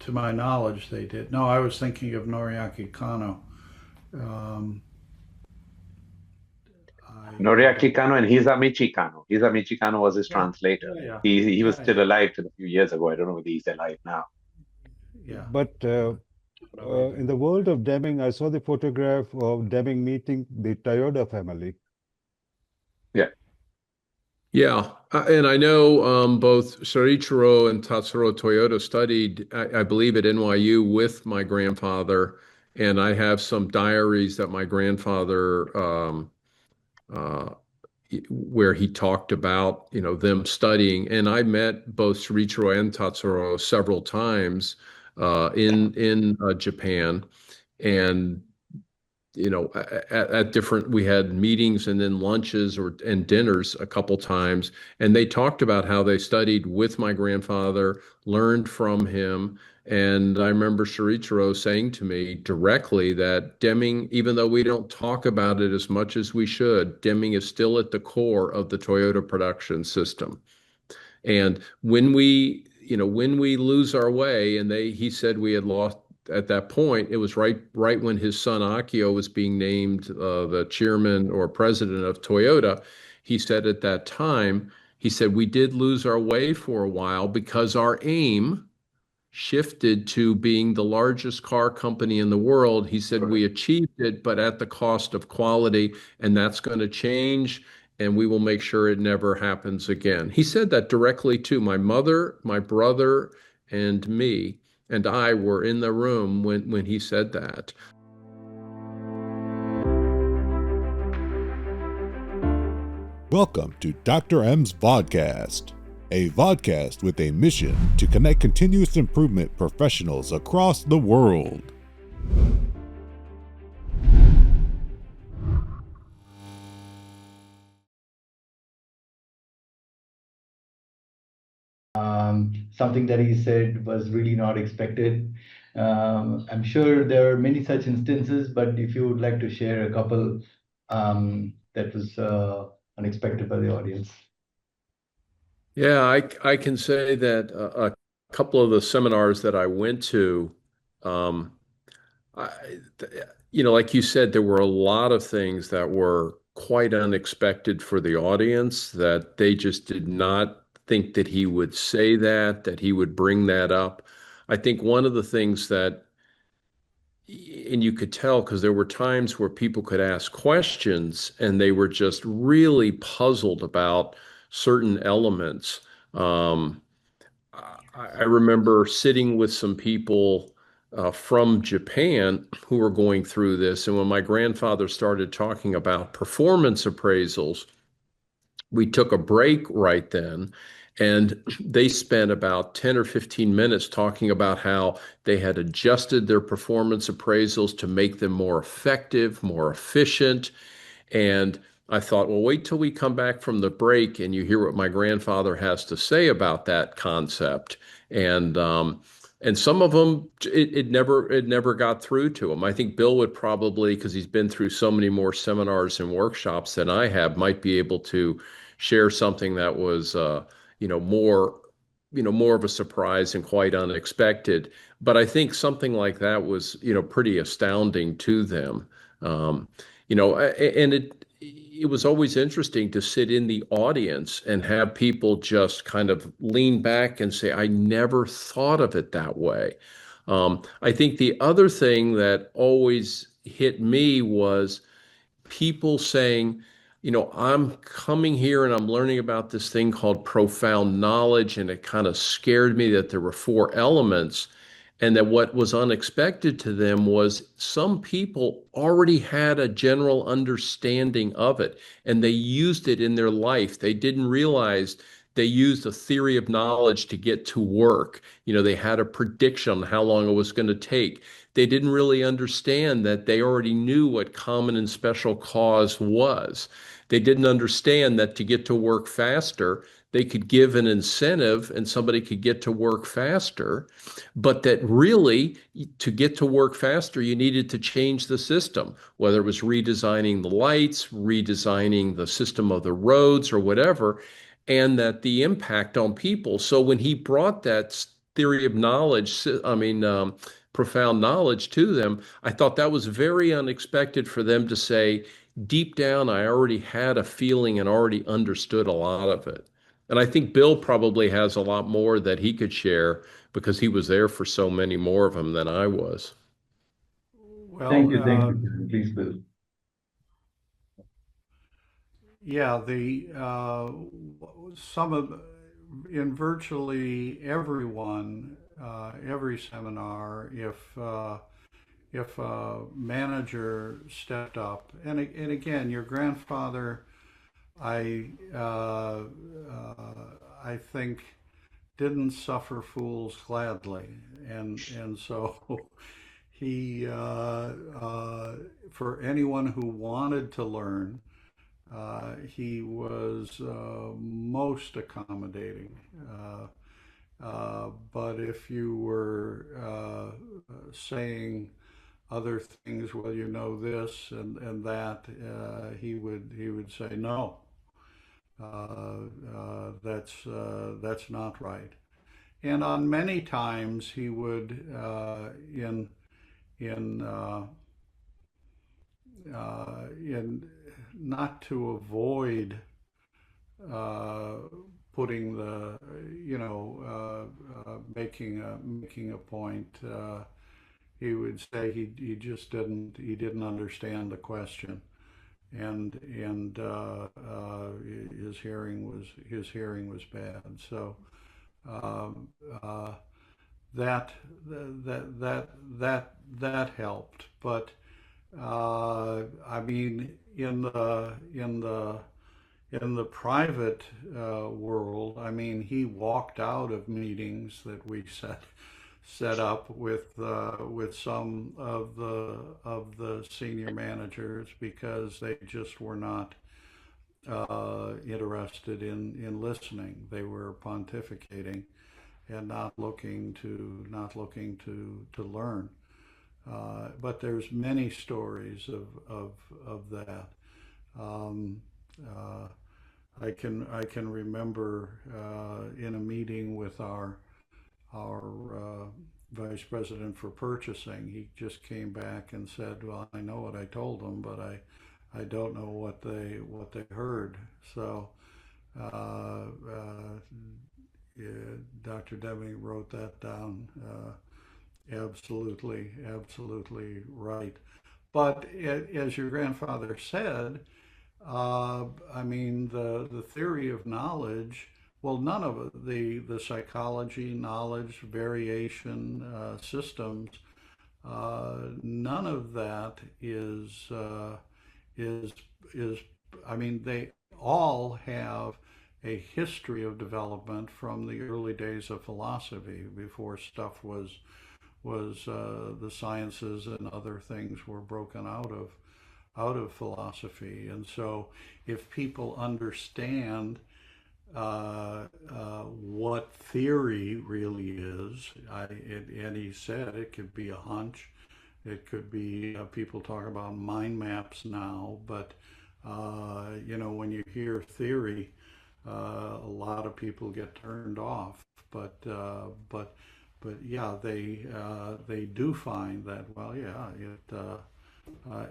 to my knowledge, they did. No, I was thinking of Noriaki Kano. Um, Noriaki Kano and Hisamichi Kano. Hisamichi Kano was his yeah, translator. yeah, yeah, He was yeah, still alive till a few years ago. I don't know whether he's alive now. yeah. But Definitely. in the world of Deming, I saw the photograph of Deming meeting the Toyota family. Yeah. Yeah, and I know both Soichiro and Tatsuro Toyota studied, I believe, at NYU with my grandfather, and I have some diaries that my grandfather uh, where he talked about, them studying. And I met both Soichiro and Tatsuro several times in Japan, and at different, we had meetings and then lunches and dinners a couple times, and they talked about how they studied with my grandfather, learned from him. And I remember Shirichiro saying to me directly that Deming, even though we don't talk about it as much as we should, Deming is still at the core of the Toyota production system. And when we lose our way, and he said we had lost at that point, it was right when his son Akio was being named the chairman or president of Toyota. He said at that time, he said we did lose our way for a while because our aim shifted to being the largest car company in the world. He said we achieved it, but at the cost of quality, and that's going to change, and we will make sure it never happens again. He said that directly to my mother, my brother, and me, and I were in the room when he said that. Welcome to Dr. M's Vodcast, a vodcast with a mission to connect continuous improvement professionals across the world. Something that he said was really not expected. I'm sure there are many such instances, but if you would like to share a couple that was unexpected by the audience. Yeah, I can say that a couple of the seminars that I went to, um, I, like you said, there were a lot of things that were quite unexpected for the audience, that they just did not think that he would say that he would bring that up. I think one of the things that, and you could tell because there were times where people could ask questions and they were just really puzzled about certain elements. Um, I remember sitting with some people from Japan who were going through this. And when my grandfather started talking about performance appraisals, we took a break right then. And they spent about 10 or 15 minutes talking about how they had adjusted their performance appraisals to make them more effective, more efficient. And I thought, well, wait till we come back from the break and you hear what my grandfather has to say about that concept. And some of them, it never got through to him. I think Bill would probably, because he's been through so many more seminars and workshops than I have, might be able to share something that was, more, more of a surprise and quite unexpected. But I think something like that was, pretty astounding to them. Um, and it was always interesting to sit in the audience and have people just kind of lean back and say, I never thought of it that way. I think the other thing that always hit me was people saying, I'm coming here and I'm learning about this thing called profound knowledge, and it kind of scared me that there were four elements. And that what was unexpected to them was some people already had a general understanding of it, and they used it in their life. They didn't realize they used a theory of knowledge to get to work. They had a prediction on how long it was going to take. They didn't really understand that they already knew what common and special cause was. They didn't understand that to get to work faster, they could give an incentive and somebody could get to work faster, but that really to get to work faster, you needed to change the system, whether it was redesigning the lights, redesigning the system of the roads or whatever, and that the impact on people. So when he brought theory of knowledge, profound knowledge to them. I thought that was very unexpected for them to say, deep down, I already had a feeling and already understood a lot of it. And I think Bill probably has a lot more that he could share because he was there for so many more of them than I was. Thank Well, you, Kevin. Please, Bill. yeah, the some of in virtually everyone, every seminar, if a manager stepped up, and again, your grandfather, I I think didn't suffer fools gladly, and so he for anyone who wanted to learn, he was most accommodating. But if you were saying other things, well, you know this and that, he would say no. That's not right. And on many times he would in in not to avoid uh, putting the making a point. He would say he just didn't understand the question, and his hearing was bad. So um, uh, that helped. But I mean, in the private world, I mean, he walked out of meetings that we set up with some of the senior managers because they just were not interested in listening. They were pontificating and not looking to learn. But there's many stories of that. Um, uh, I can remember in a meeting with our vice president for purchasing, he just came back and said, "Well, I know what I told them, but I don't know what they heard." So yeah, Dr. Deming wrote that down. Absolutely right. But as your grandfather said, I mean, the theory of knowledge, well, none of it, the psychology, knowledge, variation, systems, none of that is, is, I mean, they all have a history of development from the early days of philosophy before stuff was the sciences and other things were broken out of philosophy. And so if people understand what theory really is, and he said it could be a hunch, it could be people talk about mind maps now, but when you hear theory, a lot of people get turned off. But yeah, they do find that, well, yeah,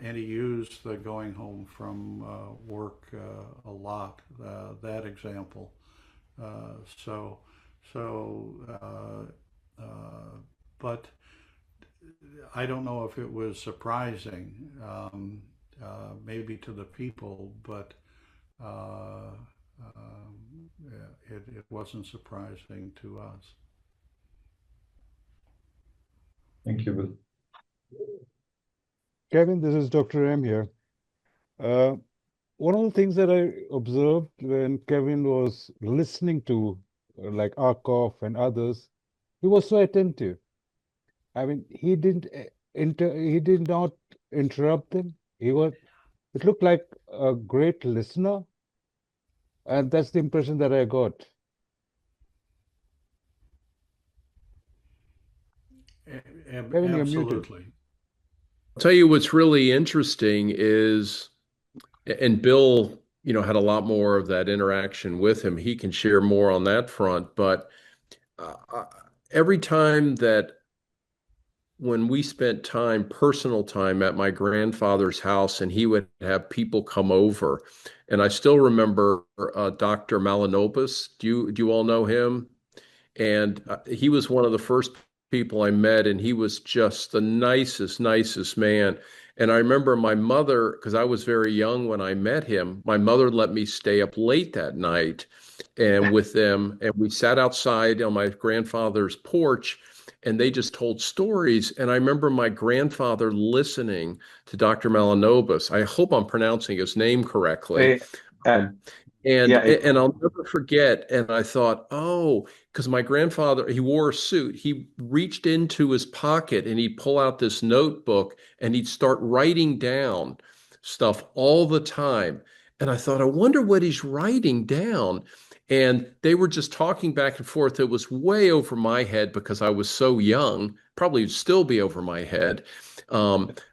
and he used the going home from work a lot, that example. So but I don't know if it was surprising, maybe to the people, but it wasn't surprising to us. Thank you, Bill. Kevin, this is Dr. M here. One of the things that I observed when Kevin was listening to like Arkoff and others, he was so attentive. I mean, he did not interrupt them. It looked like a great listener, and that's the impression that I got. Kevin, you're muted. Absolutely. I'll tell you what's really interesting is, and Bill, had a lot more of that interaction with him. He can share more on that front, but every time that when we spent time, personal time at my grandfather's house, and he would have people come over, and I still remember Dr. Malinopoulos. Do you all know him? And he was one of the first people I met, and he was just the nicest man. And I remember my mother, because I was very young when I met him, my mother let me stay up late that night and with them, and we sat outside on my grandfather's porch, and they just told stories. And I remember my grandfather listening to Dr. Malinopoulos. I hope I'm pronouncing his name correctly. Eh, uh, And yeah, and I'll never forget. And I thought, oh, because my grandfather, he wore a suit. He reached into his pocket and he'd pull out this notebook and he'd start writing down stuff all the time. And I thought, I wonder what he's writing down. And they were just talking back and forth. It was way over my head because I was so young, probably still be over my head.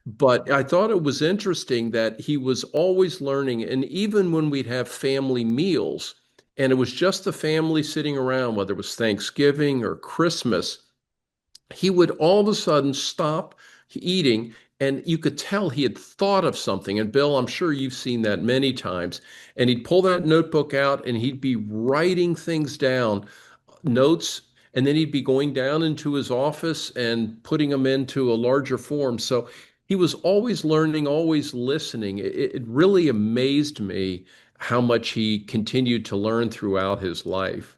But I thought it was interesting that he was always learning. And even when we'd have family meals, and it was just the family sitting around, whether it was Thanksgiving or Christmas, he would all of a sudden stop eating, and you could tell he had thought of something. And Bill, I'm sure you've seen that many times. And he'd pull that notebook out and he'd be writing things down, notes, and then he'd be going down into his office and putting them into a larger form. So he was always learning, always listening. It really amazed me how much he continued to learn throughout his life.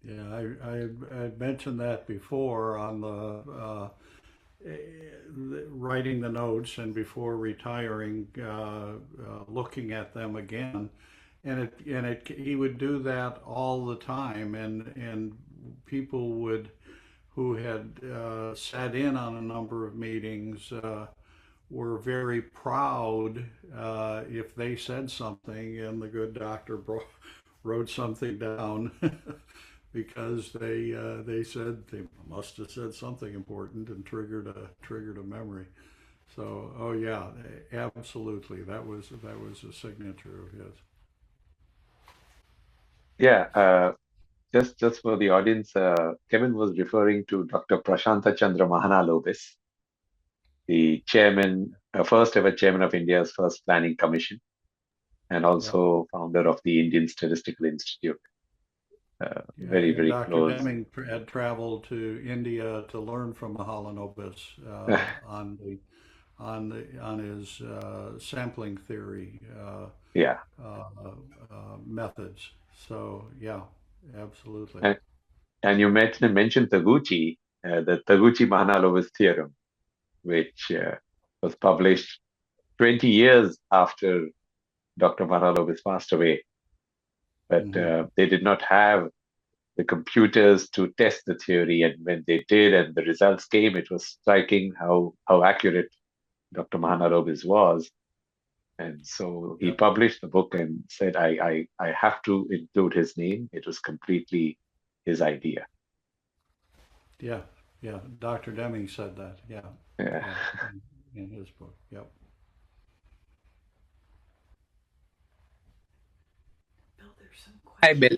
Yeah, I mentioned that before on writing the notes and before retiring, looking at them again, and he would do that all the time, and people would who had sat in on a number of meetings were very proud if they said something and the good doctor wrote something down because they said they must have said something important and triggered a memory. So, oh yeah, absolutely, that was a signature of his. yeah. Just for the audience, Kevin was referring to Dr. Prashanta Chandra Mahanalobis, the chairman, first ever chairman of India's first planning commission, and Yeah, also founder of the Indian Statistical Institute. yeah, Very, and very Dr. close. Deming had traveled to India to learn from Mahalanobis on his sampling theory Yeah. methods. So yeah, absolutely. And you mentioned Taguchi, the Taguchi-Mahalanobis theorem, which was published 20 years after Dr. Mahalanobis passed away. But Hmm. they did not have the computers to test the theory. And when they did and the results came, it was striking how accurate Dr. Mahalanobis was. And so he Yep. published the book and said, I have to include his name. It was completely his idea. Yeah, yeah. Dr. Deming said that. Yeah, Yeah. yeah, in his book. Yep. Hi, Bill.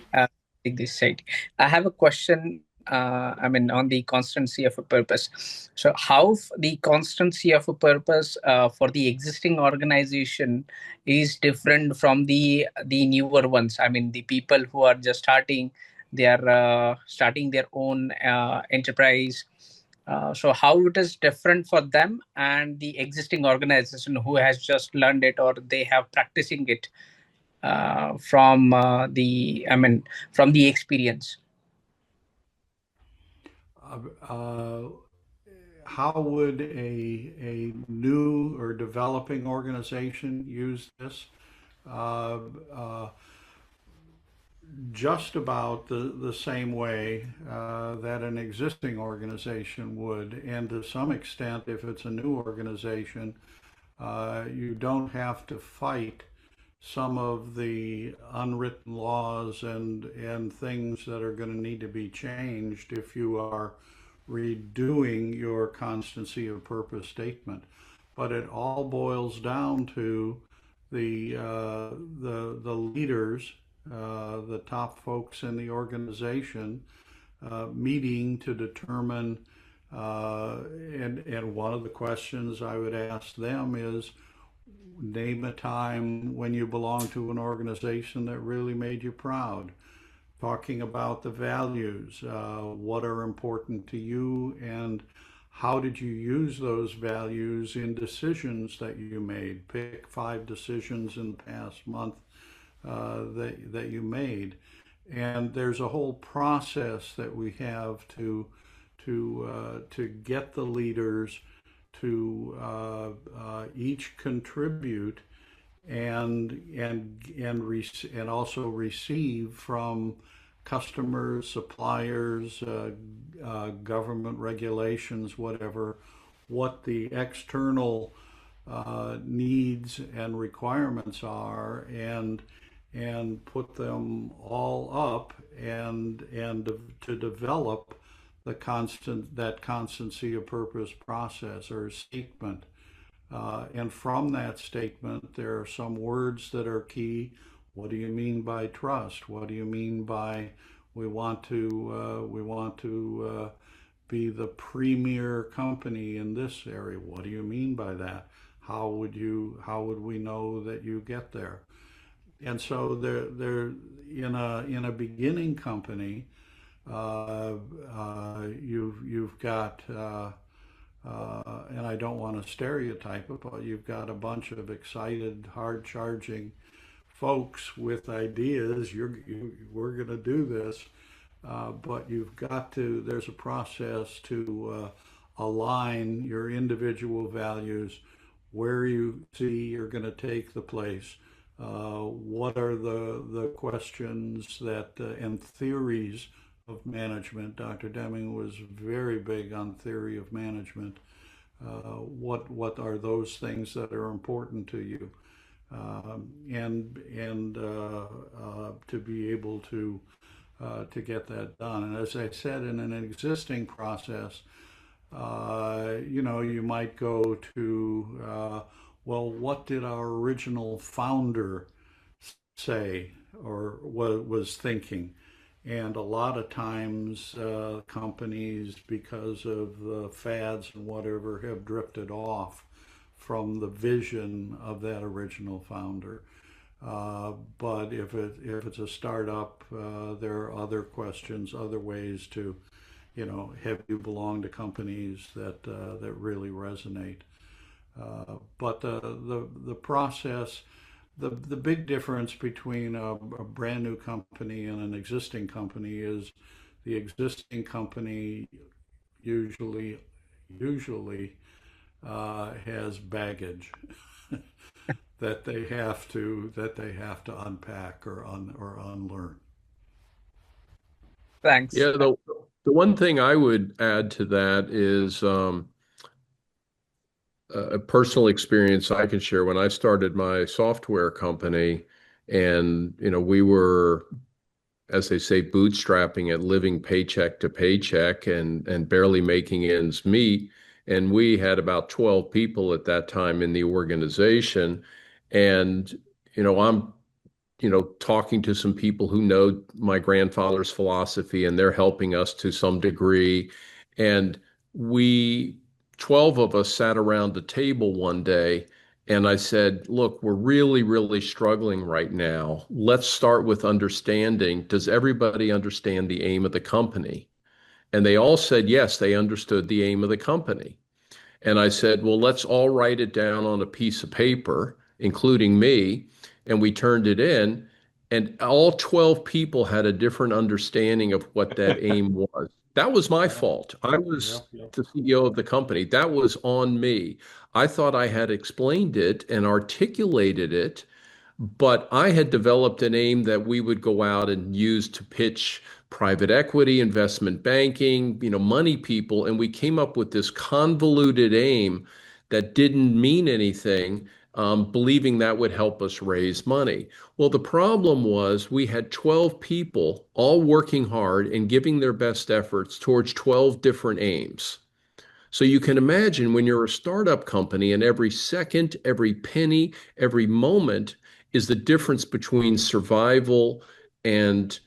Take this side. I have a question. On the constancy of a purpose. So, how the constancy of a purpose for the existing organization is different from the newer ones? I mean, the people who are just starting, they are starting their own enterprise. So, how it is different for them and the existing organization who has just learned it or they have practicing it from from the experience. Uh, how would a new or developing organization use this? Uh, uh, just about the same way that an existing organization would, and to some extent, if it's a new organization, you don't have to fight some of the unwritten laws and things that are going to need to be changed if you are redoing your constancy of purpose statement. But it all boils down to the leaders, the top folks in the organization, meeting to determine, and one of the questions I would ask them is, name a time when you belonged to an organization that really made you proud. Talking about the values, what are important to you, and how did you use those values in decisions that you made? Pick 5 decisions in the past month that you made. And there's a whole process that we have to get the leaders to each contribute and also receive from customers, suppliers, government regulations, whatever, what the external needs and requirements are, and put them all up and to develop that constancy of purpose process or statement. And from that statement, there are some words that are key. What do you mean by trust? What do you mean by we want to be the premier company in this area? What do you mean by that? How would we know that you get there? And so they're in a beginning company. You've got, and I don't want to stereotype it, but you've got a bunch of excited, hard-charging folks with ideas. We're going to do this, but there's a process to align your individual values, where you see you're going to take the place. What are the questions and theories of management? Dr. Deming was very big on theory of management. What are those things that are important to you? And to be able to get that done. And as I said, in an existing process, you might go to, well, what did our original founder say or was thinking? And a lot of times companies, because of the fads and whatever, have drifted off from the vision of that original founder. But if it's a startup, there are other questions, other ways to, have you belong to companies that really resonate. But the process, the big difference between a brand new company and an existing company is the existing company usually has baggage that they have to unpack or unlearn. Thanks. Yeah, the one thing I would add to that is a personal experience I can share. When I started my software company, and we were, as they say, bootstrapping it, living paycheck to paycheck and barely making ends meet. And we had about 12 people at that time in the organization. And, I'm, talking to some people who know my grandfather's philosophy, and they're helping us to some degree. And 12 of us sat around the table one day, and I said, look, we're really, really struggling right now. Let's start with understanding, does everybody understand the aim of the company? And they all said, yes, they understood the aim of the company. And I said, well, let's all write it down on a piece of paper, including me. And we turned it in, and all 12 people had a different understanding of what that aim was. That was my fault. I was the CEO of the company. That was on me. I thought I had explained it and articulated it, but I had developed an aim that we would go out and use to pitch private equity, investment banking, money people. And we came up with this convoluted aim that didn't mean anything, believing that would help us raise money. Well, the problem was we had 12 people all working hard and giving their best efforts towards 12 different aims. So you can imagine when you're a startup company, and every second, every penny, every moment is the difference between survival and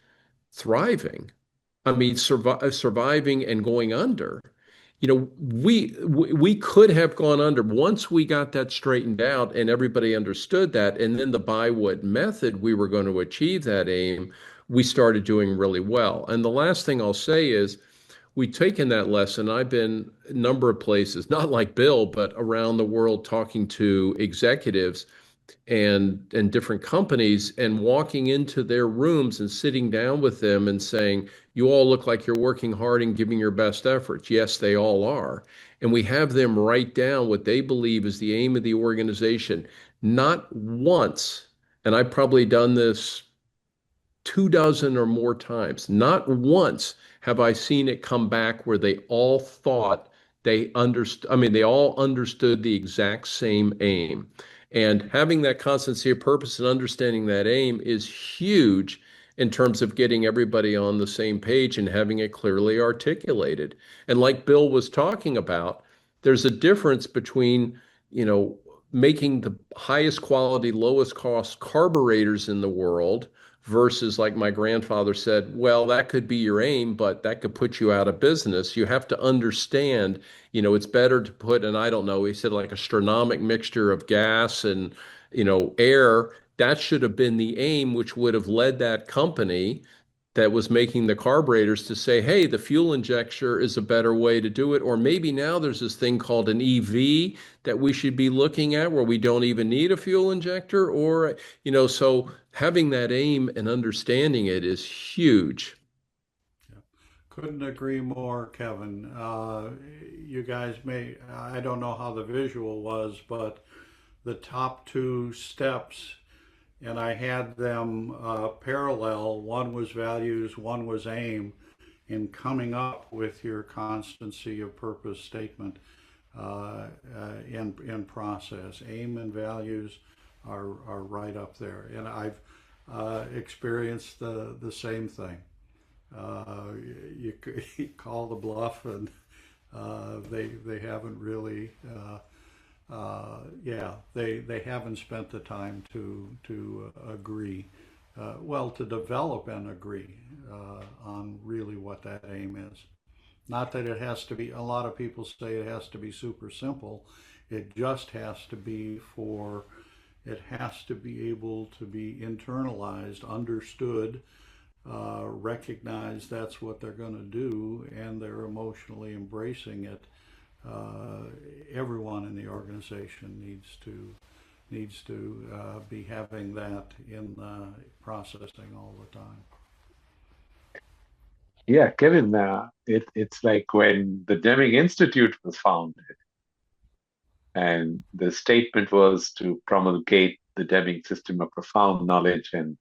thriving. I mean, surviving and going under. You know, we could have gone under once we got that straightened out and everybody understood that. And then the by what method we were going to achieve that aim, we started doing really well. And the last thing I'll say is we've taken that lesson. I've been a number of places, not like Bill, but around the world talking to executives and different companies and walking into their rooms and sitting down with them and saying, you all look like you're working hard and giving your best efforts. Yes, they all are. And we have them write down what they believe is the aim of the organization. Not once, and I've probably done this 24 or more times, not once have I seen it come back where they all thought they understood. I mean, they all understood the exact same aim. And having that constancy of purpose and understanding that aim is huge in terms of getting everybody on the same page and having it clearly articulated. And like Bill was talking about, there's a difference between, you know, making the highest quality, lowest cost carburetors in the world versus, like my grandfather said, well, that could be your aim, but that could put you out of business. You have to understand, you know, it's better to put, and I don't know, he said like a astronomic mixture of gas and, you know, air. That should have been the aim, which would have led that company that was making the carburetors to say, hey, the fuel injector is a better way to do it. Or maybe now there's this thing called an EV that we should be looking at where we don't even need a fuel injector. Or, you know, so having that aim and understanding it is huge. Couldn't agree more, Kevin. You guys I don't know how the visual was, but the top two steps, and I had them parallel. One was values, one was aim, in coming up with your constancy of purpose statement in process. Aim and values are right up there, and I've experienced the same thing. You call the bluff, and they haven't really. They haven't spent the time to agree, to develop and agree on really what that aim is. Not that it has to be, a lot of people say it has to be super simple. It just has to be it has to be able to be internalized, understood, recognize that's what they're going to do, and they're emotionally embracing it. Everyone in the organization needs to be having that in processing all the time. Yeah, Kevin, it's like when the Deming Institute was founded, and the statement was to promulgate the Deming system of profound knowledge and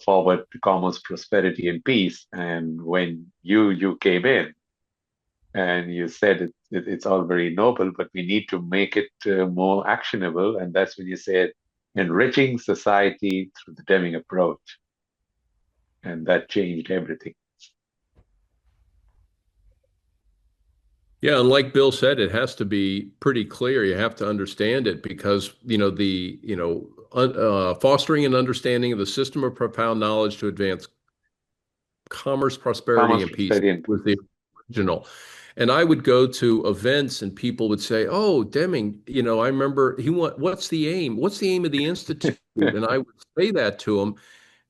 forward to commerce, prosperity, and peace. And when you came in, and you said it's all very noble, but we need to make it more actionable. And that's when you said enriching society through the Deming approach. And that changed everything. Yeah, and like Bill said, it has to be pretty clear. You have to understand it because, you know, fostering an understanding of the system of profound knowledge to advance commerce, prosperity, and peace was the original. And I would go to events and people would say, oh, Deming, you know, I remember what's the aim? What's the aim of the Institute? And I would say that to him.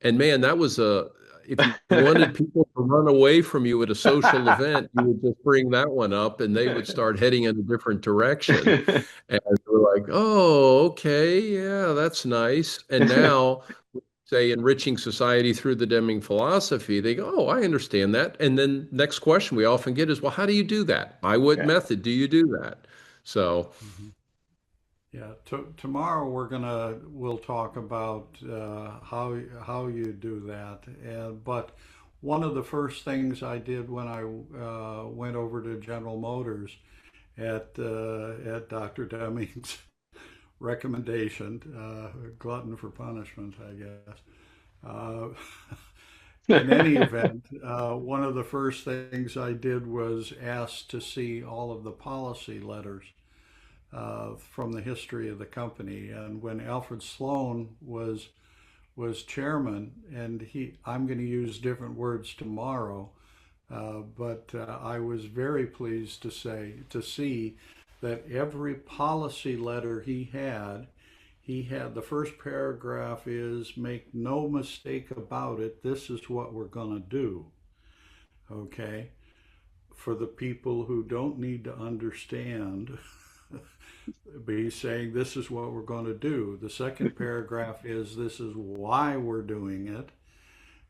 And man, that was if you wanted people to run away from you at a social event, you would just bring that one up and they would start heading in a different direction. And we're like, oh, okay, yeah, that's nice. And now, say, enriching society through the Deming philosophy, they go, oh, I understand that. And then next question we often get is, well, how do you do that? By what method do you do that? So. Mm-hmm. Yeah, tomorrow we'll talk about how you do that. But one of the first things I did when I went over to General Motors at Dr. Deming's recommendation, glutton for punishment, I guess. In any event, one of the first things I did was ask to see all of the policy letters from the history of the company. And when Alfred Sloan was was chairman, and I'm going to use different words tomorrow, but I was very pleased to see that every policy letter he had the first paragraph is, make no mistake about it, this is what we're going to do. Okay? For the people who don't need to understand, be saying this is what we're going to do. The second paragraph is, this is why we're doing it.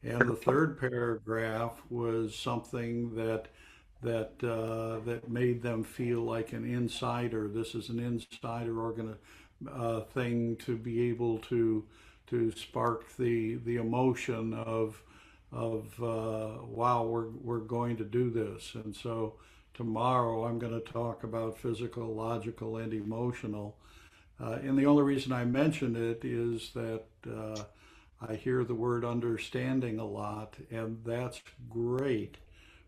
And the third paragraph was something that made them feel like an insider. This is an insider thing to be able to spark the emotion of wow, we're going to do this. And so tomorrow I'm going to talk about physical, logical, and emotional. And the only reason I mention it is that I hear the word understanding a lot, and that's great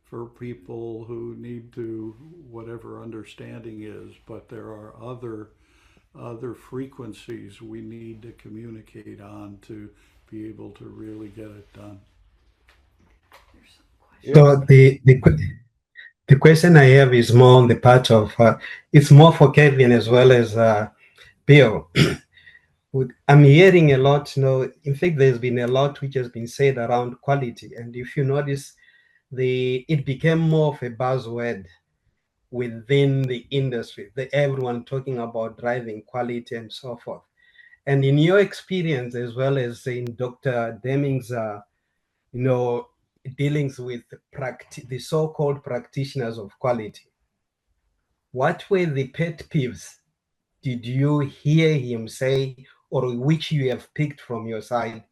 for people who need to, whatever understanding is, but there are other frequencies we need to communicate on to be able to really get it done. So the question I have is more on the part of, it's more for Kevin as well as Bill. I'm hearing a lot, in fact, there's been a lot which has been said around quality. And if you notice, it became more of a buzzword within the industry, everyone talking about driving quality and so forth. And in your experience, as well as in Dr. Deming's, dealings with the so-called practitioners of quality, what were the pet peeves did you hear him say, or which you have picked from your side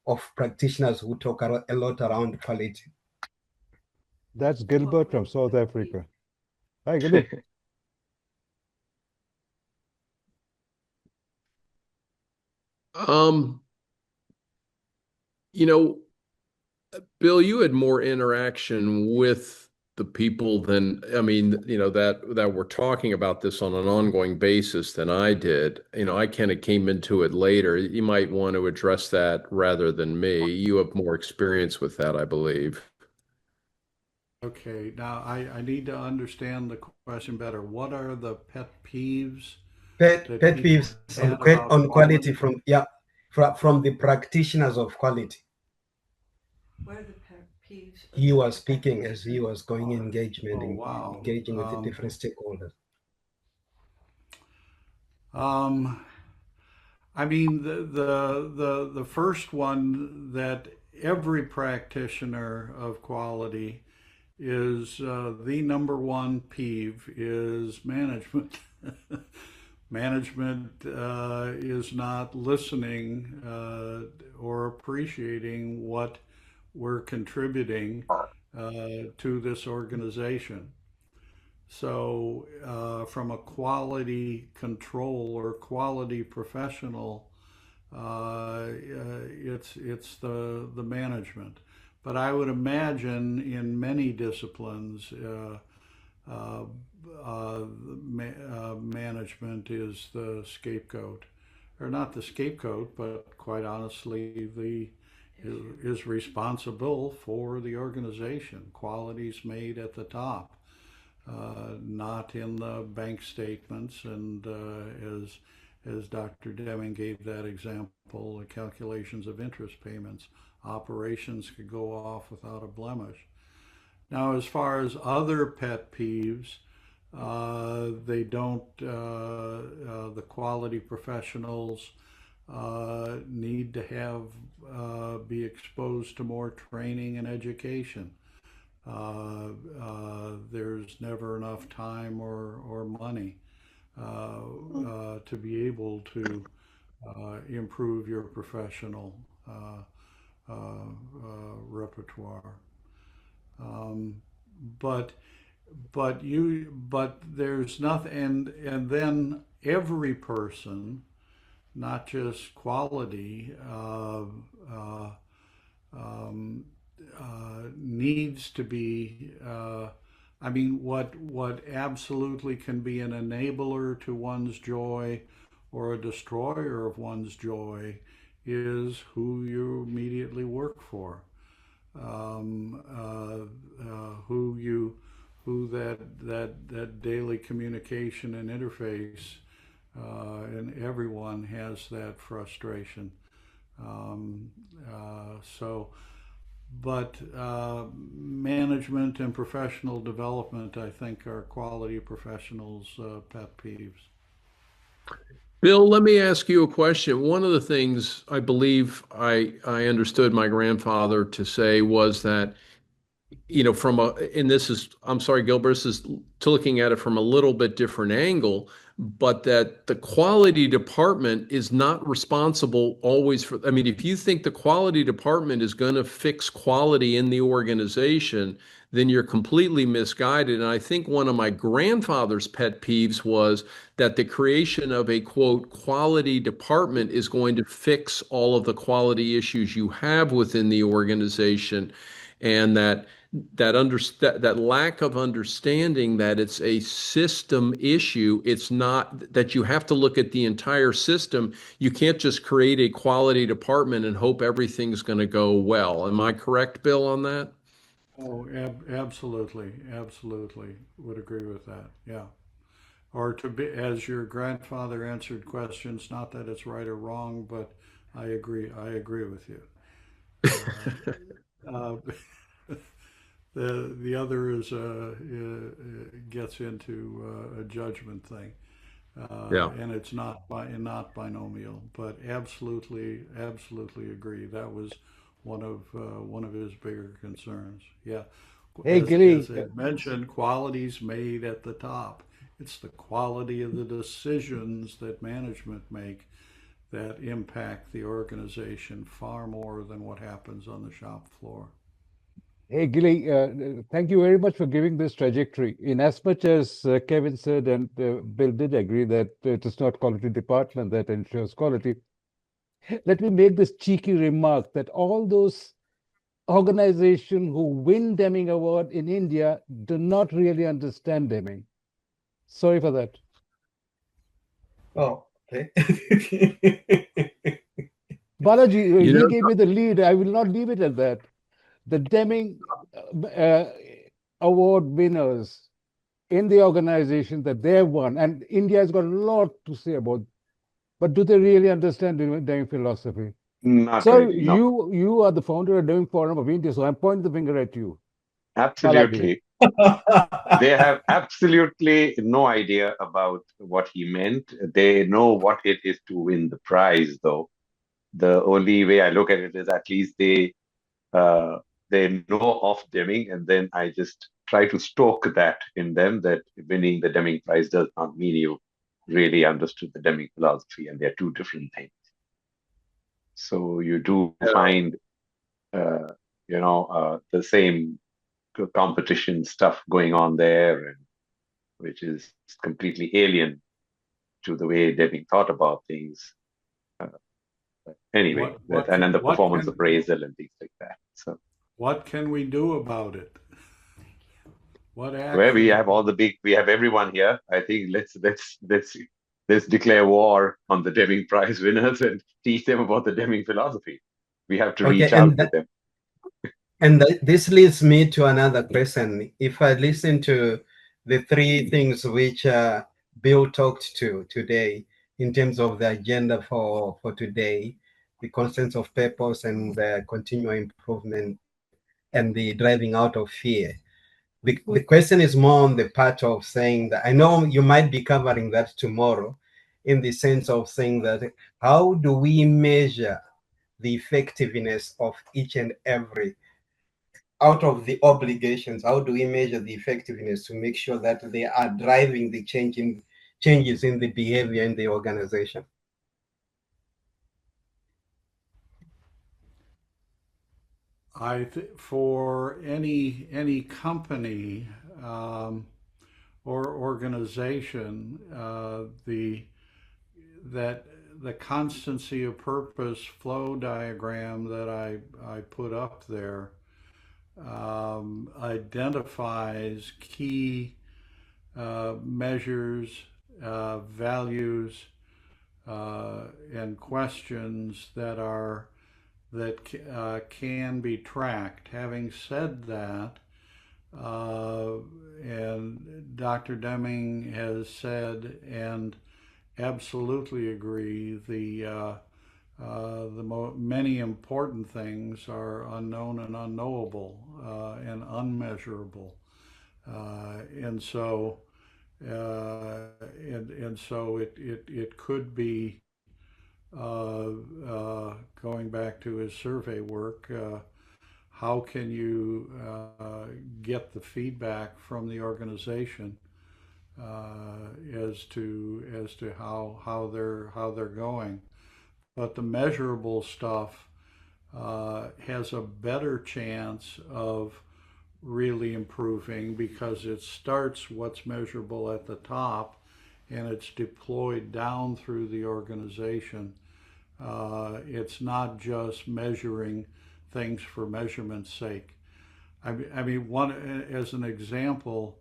of practitioners who talk a lot around quality? That's Gilbert from South Africa. Hi, Gilbert. Bill, you had more interaction with the people than, that were talking about this on an ongoing basis than I did. I kind of came into it later. You might want to address that rather than me. You have more experience with that, I believe. Okay, now I need to understand the question better. What are the pet peeves? Pet peeves on quality from the practitioners of quality. What are the pet peeves? He was speaking as he was going engagement, engaging with the different stakeholders. I mean, the first one that every practitioner of quality is the number one peeve is management. Management is not listening or appreciating what we're contributing to this organization. So from a quality control or quality professional, it's the management. But I would imagine in many disciplines, management is the scapegoat, or not the scapegoat, but quite honestly, is responsible for the organization. Quality's made at the top, not in the bank statements. And as Dr. Deming gave that example, the calculations of interest payments, operations could go off without a blemish. Now, as far as other pet peeves, they don't, the quality professionals need to have, be exposed to more training and education. There's never enough time or money to be able to improve your professional repertoire. But there's nothing, and then every person, not just quality, needs to be. What absolutely can be an enabler to one's joy or a destroyer of one's joy is who you immediately work for, um, who that daily communication and interface, and everyone has that frustration. Um, so, but management and professional development, I think, are quality professionals' pet peeves. Bill, let me ask you a question. One of the things I believe I understood my grandfather to say was that, and this is, I'm sorry, Gilbert, this is looking at it from a little bit different angle, but that the quality department is not responsible always for, I mean, if you think the quality department is going to fix quality in the organization, then you're completely misguided. And I think one of my grandfather's pet peeves was that the creation of a quote quality department is going to fix all of the quality issues you have within the organization, and that lack of understanding that it's a system issue. It's not that you have to look at the entire system. You can't just create a quality department and hope everything's going to go well. Am I correct, Bill, on that? Oh, absolutely, absolutely would agree with that. Yeah. Or to be, as your grandfather answered questions, not that it's right or wrong, but I agree with you. Uh, the other is gets into a judgment thing, Yeah. and it's not binomial, but absolutely agree. That was one of his bigger concerns. Yeah, Hey, as Gilly, I mentioned, quality's made at the top. It's the quality of the decisions that management make that impact the organization far more than what happens on the shop floor. Hey, Gilly, thank you very much for giving this trajectory. In as much as Kevin said, and Bill did agree that it is not quality department that ensures quality, let me make this cheeky remark that all those organizations who win Deming Award in India do not really understand Deming. Sorry for that. Oh, okay. Balaji, You he know, gave me the lead. I will not leave it at that. The Deming Award winners in the organization that they have won, and India has got a lot to say about, but do they really understand Deming philosophy? Not So really, no. you are the founder of Deming Forum of India, so I'm pointing the finger at you, Balaji. Absolutely. They have absolutely no idea about what he meant. They know what it is to win the prize, though. The only way I look at it is at least uh, they know of Deming, and then I just try to stoke that in them that winning the Deming Prize does not mean you really understood the Deming philosophy, and they're two different things. So you do find, uh, the same competition stuff going on there, and which is completely alien to the way Deming thought about things. Uh, anyway, and then the performance appraisal and things like that. So what can we do about it? What where we action? have we have everyone here. I think let's declare war on the Deming Prize winners and teach them about the Deming philosophy. We have to Okay, reach out to them. and this leads me to another question. If I listen to the three things which Bill talked to today in terms of the agenda for today, the constants of purpose and the continual improvement and the driving out of fear. The question is more on the part of saying that I know you might be covering that tomorrow, in the sense of saying that how do we measure the effectiveness of each and every out of the obligations? How do we measure the effectiveness to make sure that they are driving the changes in the behavior in the organization? For any company or organization, the constancy of purpose flow diagram that I put up there identifies key measures, values, and questions that can be tracked. Having said that, and Dr. Deming has said, and absolutely agree, many important things are unknown and unknowable and unmeasurable, and so it could be, going back to his survey work. How can you get the feedback from the organization as to how they're going? But the measurable stuff has a better chance of really improving, because it starts what's measurable at the top and it's deployed down through the organization. It's not just measuring things for measurement's sake. I mean, as an example,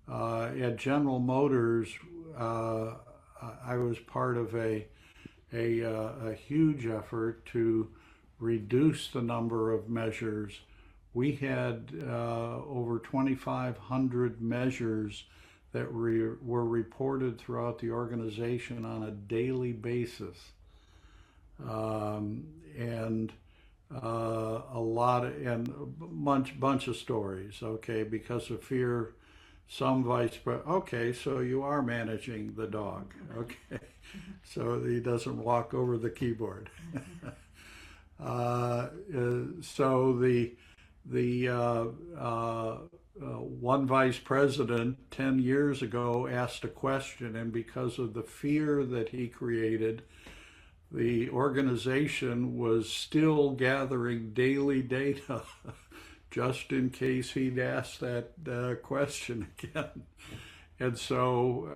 at General Motors, I was part of a huge effort to reduce the number of measures. We had over 2,500 measures that were reported throughout the organization on a daily basis. And a lot of, and a bunch of stories, okay, because of fear, some okay, so you are managing the dog, okay, so he doesn't walk over the keyboard. So one vice president 10 years ago asked a question, and because of the fear that he created, the organization was still gathering daily data just in case he'd ask that question again. And so,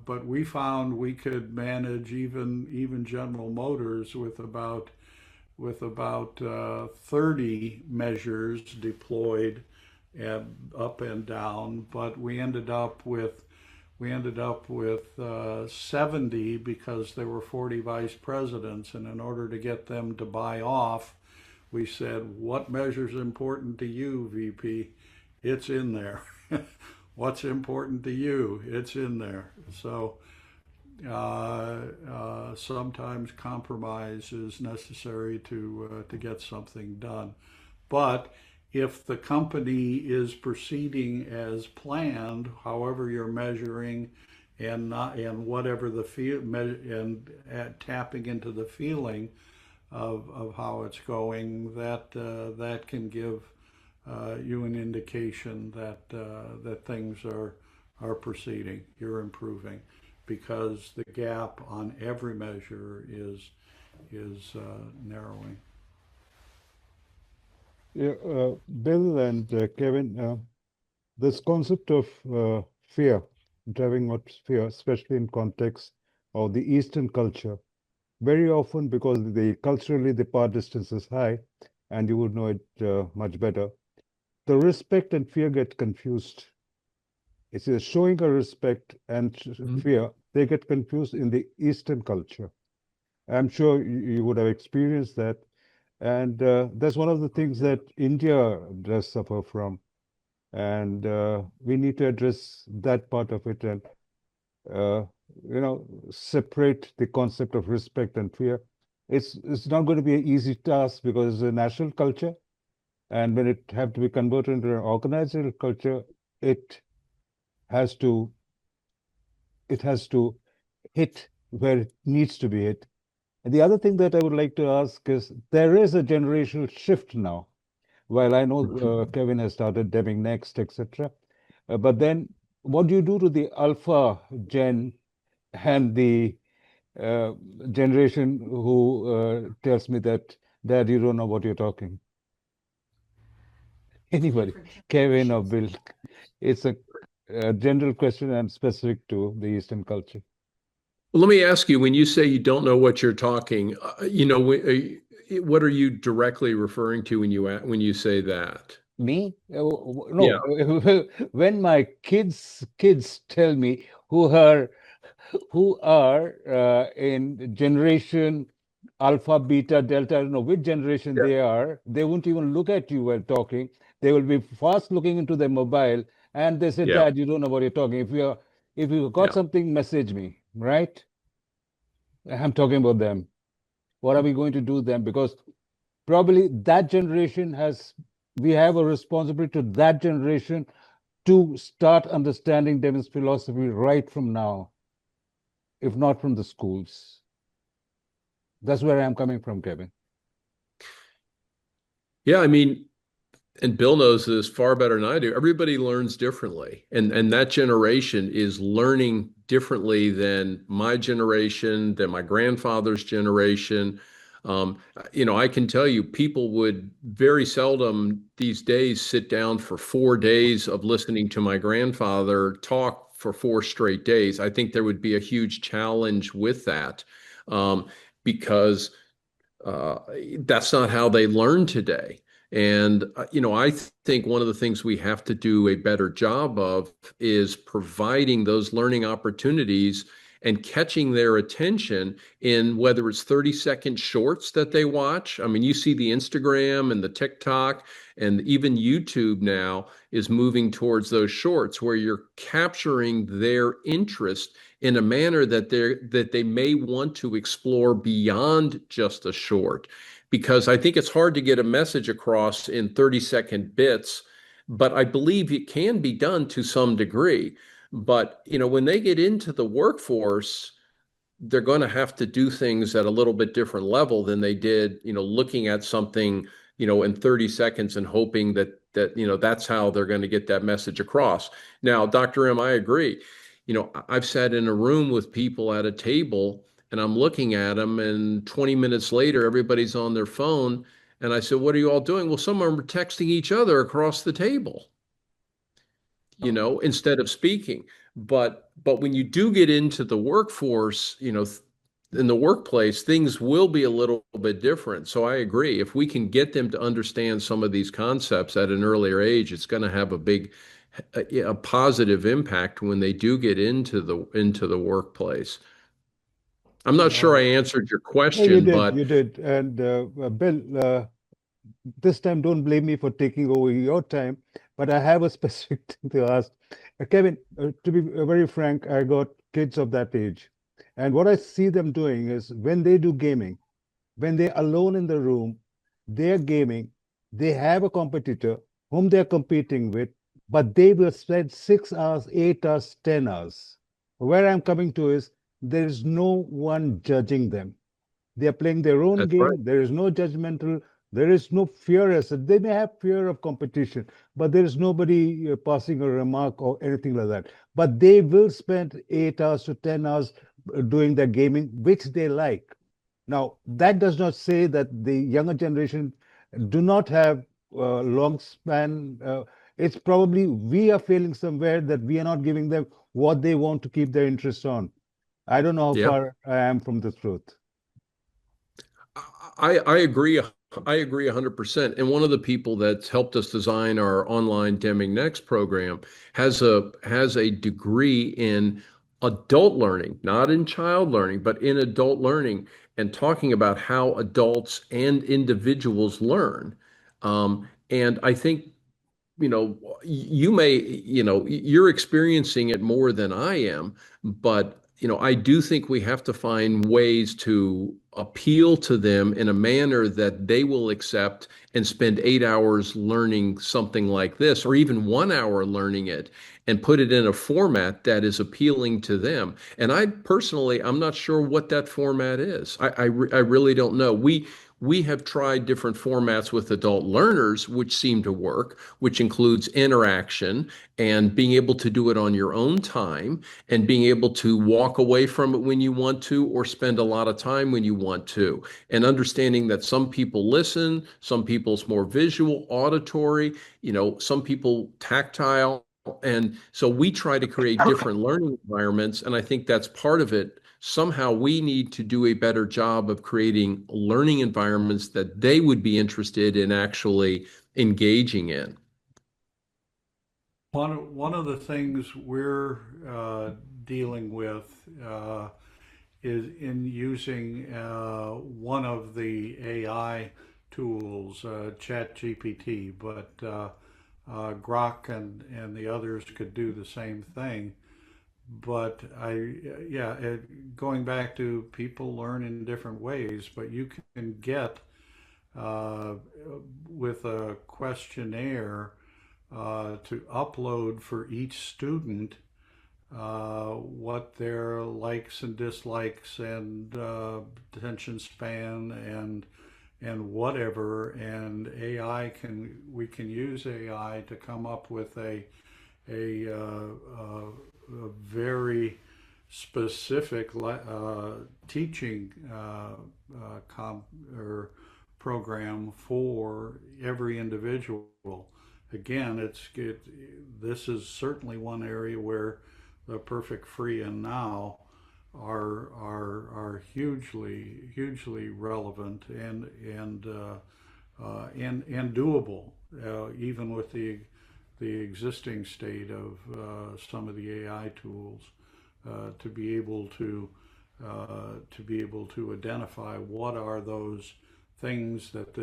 but we found we could manage even General Motors with about 30 measures deployed and up and down, but we ended up with 70 because there were 40 vice presidents, and in order to get them to buy off, we said, what measure's important to you, VP? It's in there. What's important to you? It's in there. So sometimes compromise is necessary to get something done. But if the company is proceeding as planned, however you're measuring, and whatever the feel, and tapping into the feeling of how it's going, that can give you an indication that things are proceeding, you're improving, because the gap on every measure is narrowing. Yeah, Bill and Kevin, this concept of fear, driving out fear, especially in context of the Eastern culture, very often because culturally the power distance is high, and you would know it much better, the respect and fear get confused. It's showing a respect and fear, they get confused in the Eastern culture. I'm sure you would have experienced that. And that's one of the things that India does suffer from. And we need to address that part of it and, separate the concept of respect and fear. It's not going to be an easy task because it's a national culture. And when it have to be converted into an organizational culture, it has to hit where it needs to be hit. And the other thing that I would like to ask is, there is a generational shift now. While I know Kevin has started Deming Next, etc. But then what do you do to the alpha gen and the generation who tells me that, Dad, you don't know what you're talking? Anybody, Kevin or Bill? It's a general question and specific to the Eastern culture. Well, let me ask you, when you say you don't know what you're talking, what are you directly referring to when you say that? Me? No. Yeah. When my kids tell me, who are who are in generation alpha, beta, delta, I don't know which generation Yeah. they are, they won't even look at you while talking. They will be fast looking into their mobile and they say, Yeah. Dad, you don't know what you're talking. If you got Yeah. something, message me, right? I'm talking about them. What are we going to do then? Because probably that generation we have a responsibility to that generation to start understanding Devin's philosophy right from now, if not from the schools. That's where I'm coming from, Kevin. Yeah, I mean, and Bill knows this far better than I do. Everybody learns differently, and that generation is learning differently than my generation, than my grandfather's generation. I can tell you, people would very seldom these days sit down for 4 days of listening to my grandfather talk for 4 straight days. I think there would be a huge challenge with that, because uh, that's not how they learn today. And, I think one of the things we have to do a better job of is providing those learning opportunities and catching their attention in whether it's 30-second shorts that they watch. I mean, you see the Instagram and the TikTok and even YouTube now is moving towards those shorts where you're capturing their interest in a manner that they may want to explore beyond just a short, because I think it's hard to get a message across in 30-second bits, but I believe it can be done to some degree. But, when they get into the workforce, they're going to have to do things at a little bit different level than they did, looking at something, in 30 seconds and hoping that that's how they're going to get that message across. Now, Dr. M, I agree. I've sat in a room with people at a table and I'm looking at them, and 20 minutes later, everybody's on their phone. And I said, "What are you all doing?" "Well, some of them are texting each other across the table, instead of speaking." But when you do get into the workforce, in the workplace, things will be a little bit different. So I agree. If we can get them to understand some of these concepts at an earlier age, it's going to have a positive impact when they do get into the workplace. I'm not sure I answered your Yeah, you question, did, but you did. And Bill, this time don't blame me for taking over your time, but I have a specific thing to ask. Kevin, to be very frank, I got kids of that age. And what I see them doing is when they do gaming, when they're alone in the room, they're gaming, they have a competitor whom they're competing with, but they will spend 6 hours, 8 hours, 10 hours. Where I'm coming to is there is no one judging them. They are playing their own that's right. game. There is no judgmental. There is no fear as such. They may have fear of competition, but there is nobody passing a remark or anything like that. But they will spend 8 hours to 10 hours doing their gaming, which they like. Now, that does not say that the younger generation do not have long span. It's probably we are failing somewhere that we are not giving them what they want to keep their interest on. I don't know how Yeah. far I am from the truth. I agree. I agree 100%. And one of the people that's helped us design our online Deming Next program has a degree in adult learning, not in child learning, but in adult learning, and talking about how adults and individuals learn. And I think, you're experiencing it more than I am, but, I do think we have to find ways to appeal to them in a manner that they will accept and spend 8 hours learning something like this, or even 1 hour learning it, and put it in a format that is appealing to them. And I'm not sure what that format is. I really don't know. We have tried different formats with adult learners, which seem to work, which includes interaction and being able to do it on your own time and being able to walk away from it when you want to or spend a lot of time when you want to. And understanding that some people listen, some people's more visual, auditory, some people tactile. And so we try to create different learning environments. And I think that's part of it. Somehow we need to do a better job of creating learning environments that they would be interested in actually engaging in. one of the things we're dealing with is in using one of the AI tools, ChatGPT, but Grok and the others could do the same thing. But going back to people learn in different ways, but you can get uh, with a questionnaire to upload for each student what their likes and dislikes and attention span and whatever, and we can use AI to come up with a very specific teaching or program for every individual. Again, this is certainly one area where the perfect free and now are hugely relevant and doable, even with the existing state of some of the AI tools, to be able to identify what are those things that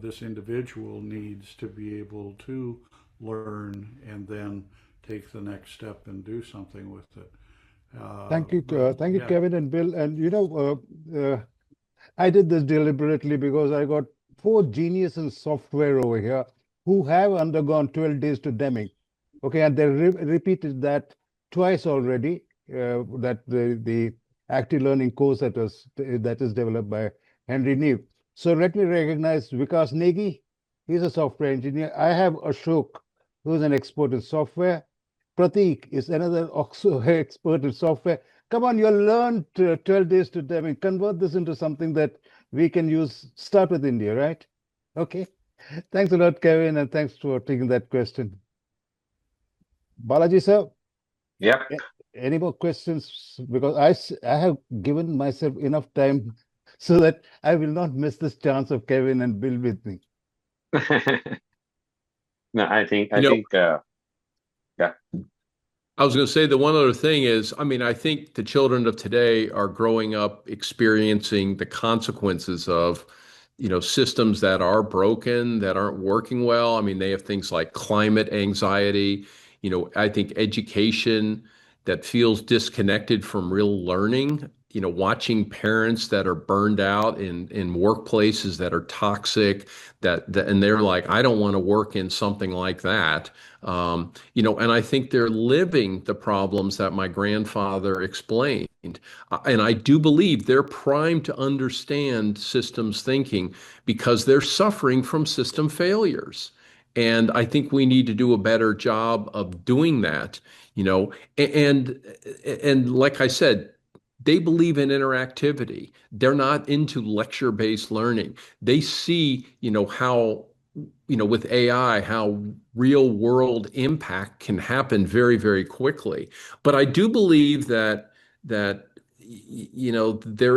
this individual needs to be able to learn and then take the next step and do something with it. Thank you, Yeah. Kevin and Bill. And I did this deliberately because I got four geniuses in software over here who have undergone 12 days to Deming. Okay, and they repeated that twice already. That the active learning course that is developed by Henry Neve. So let me recognize Vikas Negi. He's a software engineer. I have Ashok, who's an expert in software. Pratik is another also expert in software. Come on, you learned 12 days to Deming. Convert this into something that we can use. Start with India, right? Okay. Thanks a lot, Kevin, and thanks for taking that question. Balaji, sir, Yep. any more questions? Because I have given myself enough time so that I will not miss this chance of Kevin and Bill with me. No, I think, yeah. I was going to say the one other thing is, I think the children of today are growing up experiencing the consequences of, systems that are broken, that aren't working well. They have things like climate anxiety, I think education that feels disconnected from real learning, watching parents that are burned out in workplaces that are toxic, and they're like, I don't want to work in something like that. And I think they're living the problems that my grandfather explained. And I do believe they're primed to understand systems thinking because they're suffering from system failures. And I think we need to do a better job of doing that, and like I said, they believe in interactivity. They're not into lecture-based learning. They see, how with AI, how real world impact can happen very, very quickly. But I do believe that there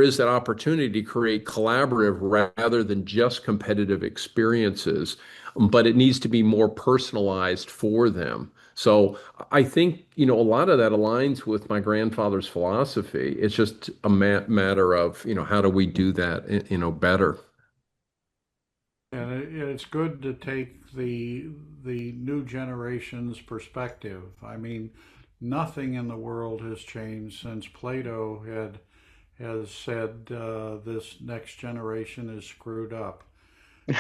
is that opportunity to create collaborative rather than just competitive experiences, but it needs to be more personalized for them. So I think, a lot of that aligns with my grandfather's philosophy. It's just a matter of, how do we do that, better? And it's good to take the new generation's perspective. Nothing in the world has changed since Plato has said this next generation is screwed up.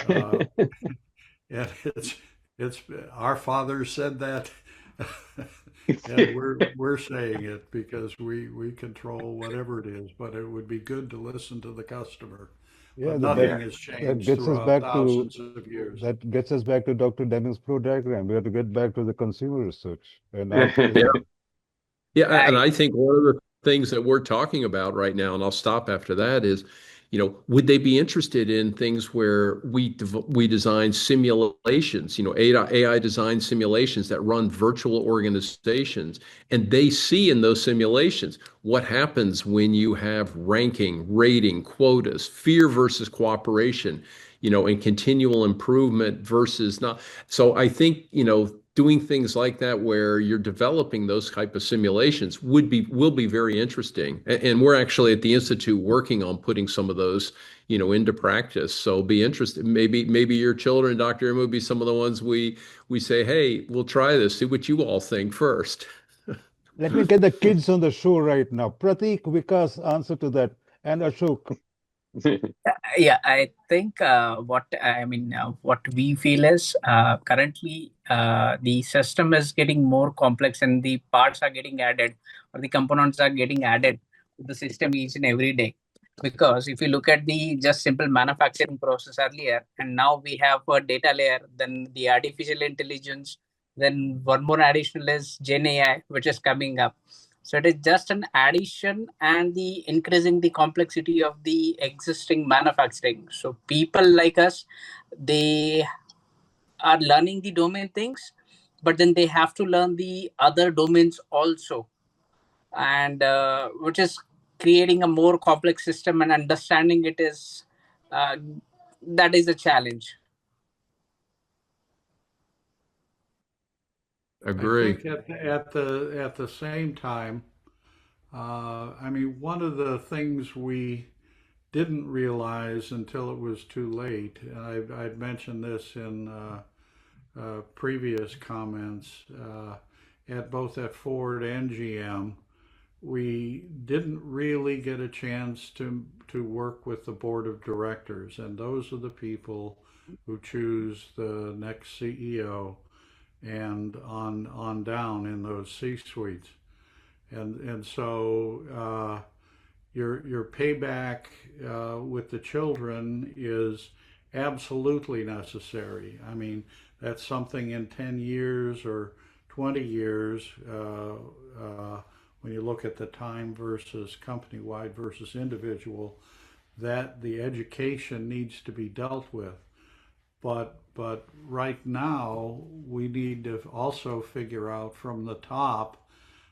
Uh, and it's our fathers said that, and we're saying it because we control whatever it is. But it would be good to listen to the customer. Yeah, But that, nothing has that changed gets us throughout back to thousands of years. that gets us back to Dr. Deming's flow diagram. We have to get back to the consumer research. And Yeah, and I think one of the things that we're talking about right now, and I'll stop after that, is, would they be interested in things where we design simulations, AI design simulations that run virtual organizations, and they see in those simulations what happens when you have ranking, rating, quotas, fear versus cooperation. and continual improvement versus not. So I think, doing things like that where you're developing those type of simulations will be very interesting. And we're actually at the Institute working on putting some of those, into practice. So be interested. Maybe your children, Dr. M, would be some of the ones we say, hey, we'll try this, see what you all think first. Let me get the kids on the show right now. Pratik, Vikas, answer to that. And Ashok. Yeah, I think what we feel is currently the system is getting more complex and the parts are getting added or the components are getting added to the system each and every day. Because if you look at the just simple manufacturing process earlier, and now we have a data layer, then the artificial intelligence, then one more additional is Gen AI, which is coming up. So it is just an addition and the increasing the complexity of the existing manufacturing. So people like us, they are learning the domain things, but then they have to learn the other domains also, and which is creating a more complex system, and understanding it is that is a challenge. Agree. I think at the same time, one of the things we didn't realize until it was too late, and I'd mentioned this in previous comments, both at Ford and GM, we didn't really get a chance to work with the board of directors, and those are the people who choose the next CEO and on down in those C-suites. And so your payback with the children is absolutely necessary. I mean, that's something in 10 years or 20 years, when you look at the time versus company-wide versus individual, that the education needs to be dealt with. But right now, we need to also figure out from the top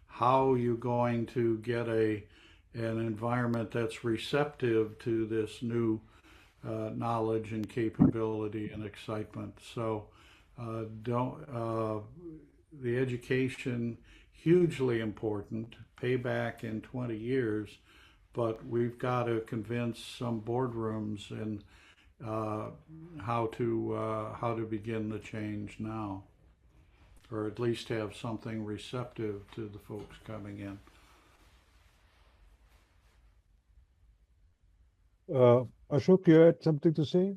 how you're going to get an environment that's receptive to this new knowledge and capability and excitement. So the education, hugely important, payback in 20 years, but we've got to convince some boardrooms and how to begin the change now, or at least have something receptive to the folks coming in. Ashok, you had something to say?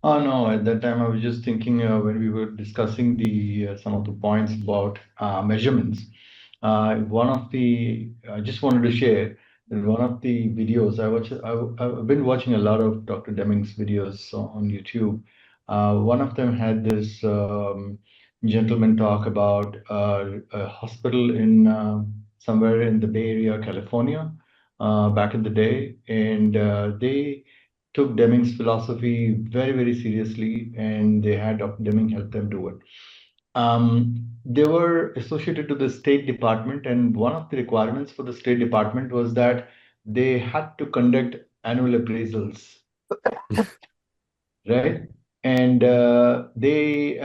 Oh no, at that time I was just thinking when we were discussing the some of the points about measurements. I just wanted to share that one of the videos I've been watching a lot of Dr. Deming's videos on YouTube. One of them had this gentleman talk about a hospital in somewhere in the Bay Area, California, back in the day, and they took Deming's philosophy very, very seriously, and they had Dr. Deming help them do it. They were associated to the State Department, and one of the requirements for the State Department was that they had to conduct annual appraisals, right? And they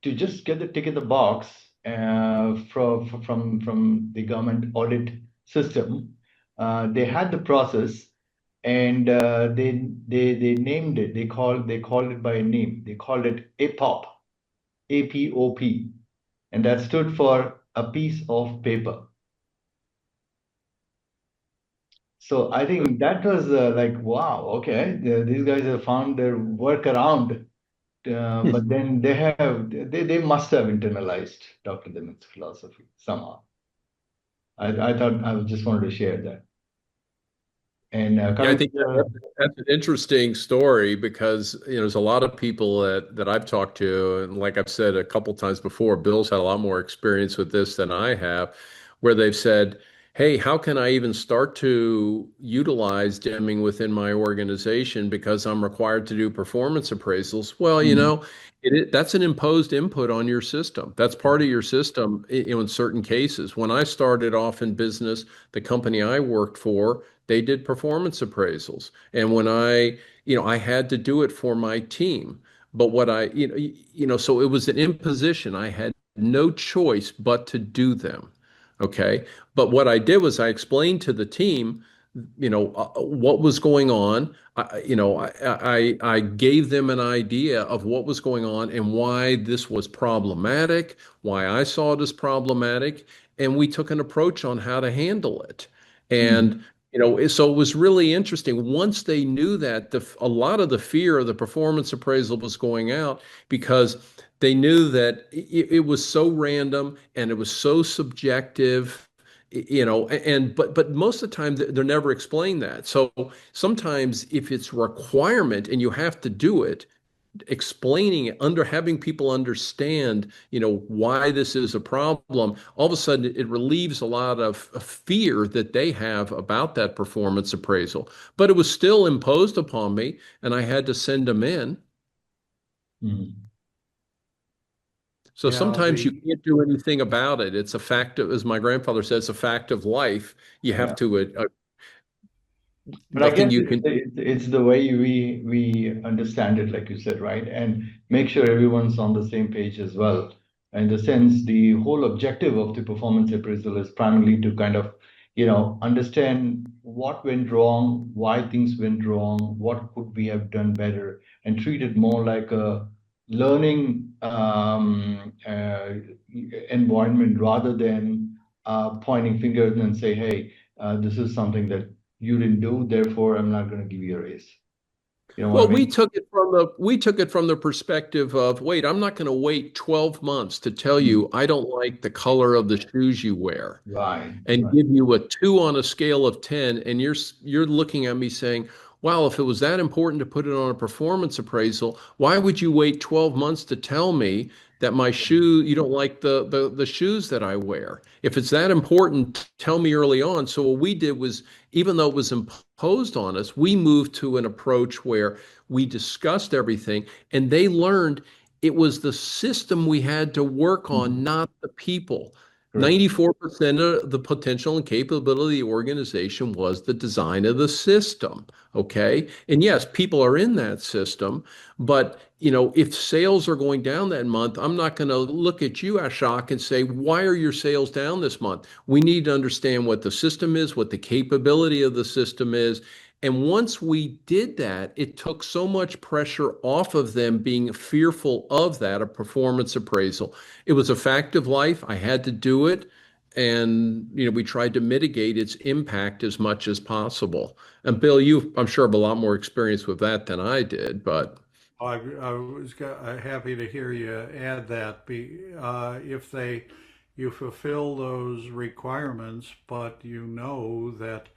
to just get the tick in the box from the government audit system, they had the process. And they named it. They called it by a name. They called it APOP, APOP, and that stood for a piece of paper. So I think that was like, wow, okay, these guys have found their workaround, but then they must have internalized Dr. Deming's philosophy somehow. I thought I just wanted to share that. And I think that's an interesting story because there's a lot of people that I've talked to, and like I've said a couple times before, Bill's had a lot more experience with this than I have, where they've said, hey, how can I even start to utilize Deming within my organization because I'm required to do performance appraisals? Well, that's an imposed input on your system. That's part of your system in certain cases. When I started off in business, the company I worked for, they did performance appraisals. And when I I had to do it for my team. But so it was an imposition. I had no choice but to do them. Okay. But what I did was I explained to the team, what was going on. I gave them an idea of what was going on and why this was problematic, why I saw it as problematic, and we took an approach on how to handle it. And so it was really interesting. Once they knew that, a lot of the fear of the performance appraisal was going out because they knew that it was so random and it was so subjective, but most of the time they're never explained that. So sometimes if it's a requirement and you have to do it, explaining it, having people understand, why this is a problem, all of a sudden it relieves a lot of fear that they have about that performance appraisal. But it was still imposed upon me, and I had to send them in. So sometimes you can't do anything about it. It's a fact of, as my grandfather says, a fact of life. You have to. But I guess it's the way we understand it, like you said, right? And make sure everyone's on the same page as well. In the sense, the whole objective of the performance appraisal is primarily to kind of, understand what went wrong, why things went wrong, what could we have done better, and treat it more like a learning environment rather than pointing fingers and say, hey, this is something that you didn't do, therefore I'm not going to give you a raise. Well, we took it from the perspective of, wait, I'm not going to wait 12 months to tell you I don't like the color of the shoes you wear, and give you a 2 on a scale of 10, and you're looking at me saying, wow, if it was that important to put it on a performance appraisal, why would you wait 12 months to tell me that you don't like the shoes that I wear? If it's that important, tell me early on. So what we did was, even though it was imposed on us, we moved to an approach where we discussed everything, and they learned it was the system we had to work on, not the people. 94% of the potential and capability of the organization was the design of the system. Okay. And yes, people are in that system, but if sales are going down that month, I'm not going to look at you, Ashok, and say, why are your sales down this month? We need to understand what the system is, what the capability of the system is. And once we did that, it took so much pressure off of them being fearful of that, a performance appraisal. It was a fact of life. I had to do it. And, we tried to mitigate its impact as much as possible. And Bill, I'm sure, have a lot more experience with that than I did, but. I was happy to hear you add that. If you fulfill those requirements, but that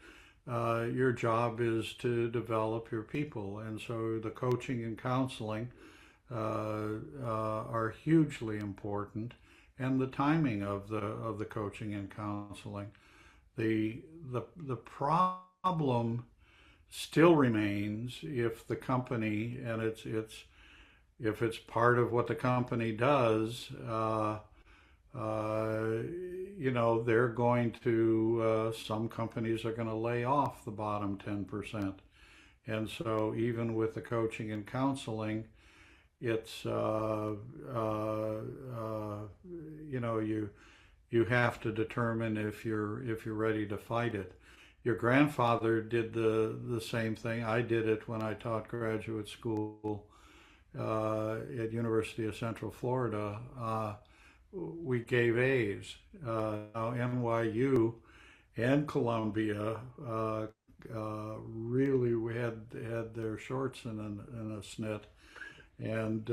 your job is to develop your people, and so the coaching and counseling are hugely important, and the timing of the coaching and counseling. The problem still remains if the company, and if it's part of what the company does, they're going to, some companies are going to lay off the bottom 10%. And so even with the coaching and counseling, it's, you have to determine if you're ready to fight it. Your grandfather did the same thing. I did it when I taught graduate school at University of Central Florida. We gave A's. Now NYU and Columbia really had their shorts in a snit, and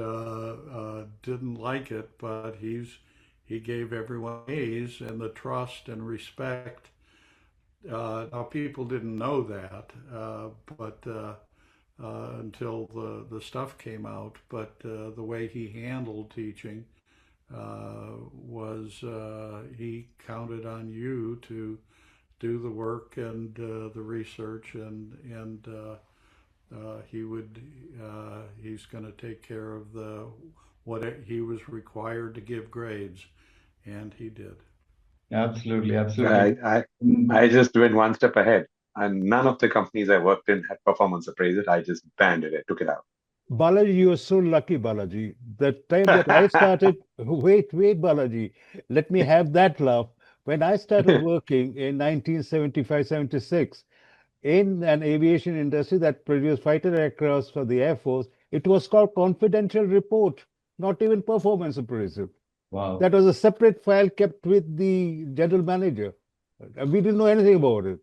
didn't like it. But he gave everyone A's, and the trust and respect. Now people didn't know that, but until the stuff came out. But the way he handled teaching was he counted on you to do the work and the research, and he's going to take care of what he was required to give grades, and he did. Absolutely. I just went one step ahead. and none of the companies I worked in had performance appraisal. I just banned it. I took it out. Balaji, you are so lucky, Balaji. The time that I started, wait, Balaji, let me have that laugh. When I started working in 1975, 76, in an aviation industry that produced fighter aircrafts for the Air Force, it was called confidential report, not even performance appraisal. Wow. That was a separate file kept with the general manager. We didn't know anything about it.